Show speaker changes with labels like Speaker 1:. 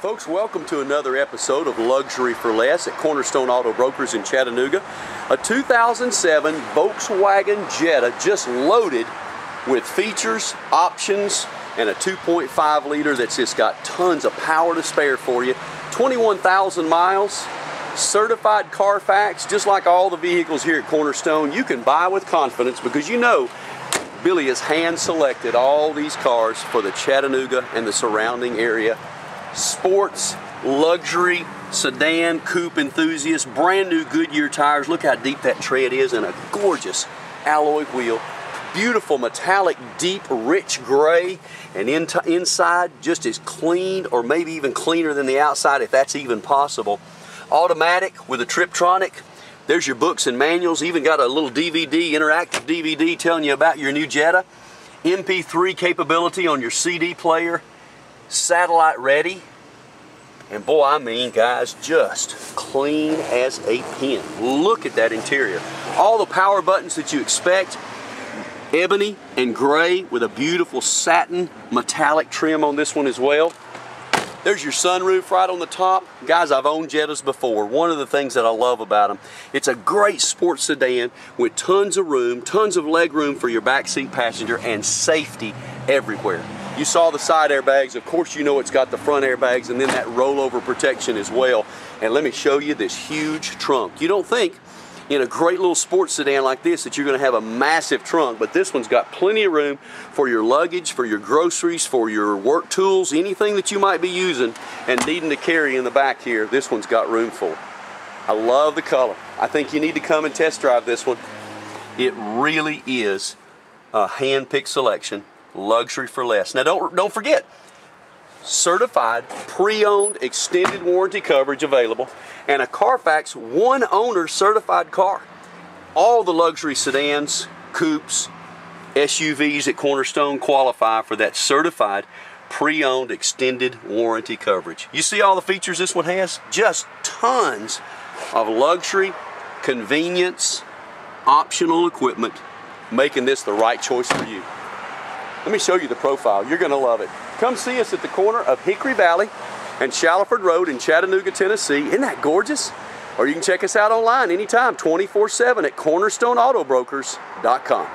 Speaker 1: Folks, welcome to another episode of Luxury for Less at Cornerstone Auto Brokers in Chattanooga. A 2007 Volkswagen Jetta, just loaded with features, options, and a 2.5 liter that's just got tons of power to spare for you. 21,000 miles, certified Carfax, just like all the vehicles here at Cornerstone. You can buy with confidence because you know Billy has hand selected all these cars for the Chattanooga and the surrounding area. Sports, luxury, sedan, coupe enthusiasts, brand new Goodyear tires. Look how deep that tread is, and a gorgeous alloy wheel. Beautiful metallic, deep, rich gray, and inside just as clean, or maybe even cleaner than the outside, if that's even possible. Automatic with a Triptronic. There's your books and manuals. Even got a little DVD, interactive DVD telling you about your new Jetta. MP3 capability on your CD player. Satellite ready. And boy, I mean, guys, just clean as a pin. Look at that interior. All the power buttons that you expect. Ebony and gray with a beautiful satin metallic trim on this one as well. There's your sunroof right on the top. Guys, I've owned Jettas before. One of the things that I love about them, it's a great sports sedan with tons of room, tons of leg room for your backseat passenger, and safety everywhere. You saw the side airbags. Of course, you know it's got the front airbags and then that rollover protection as well. And let me show you this huge trunk. You don't think in a great little sports sedan like this that you're going to have a massive trunk, but this one's got plenty of room for your luggage, for your groceries, for your work tools, anything that you might be using and needing to carry in the back here. This one's got room for. I love the color. I think you need to come and test drive this one. It really is a hand-picked selection. Luxury for less. Now don't forget, certified, pre-owned, extended warranty coverage available, and a Carfax one-owner certified car. All the luxury sedans, coupes, SUVs at Cornerstone qualify for that certified, pre-owned, extended warranty coverage. You see all the features this one has? Just tons of luxury, convenience, optional equipment, making this the right choice for you. Let me show you the profile. You're going to love it. Come see us at the corner of Hickory Valley and Shallowford Road in Chattanooga, Tennessee. Isn't that gorgeous? Or you can check us out online anytime, 24/7 at cornerstoneautobrokers.com.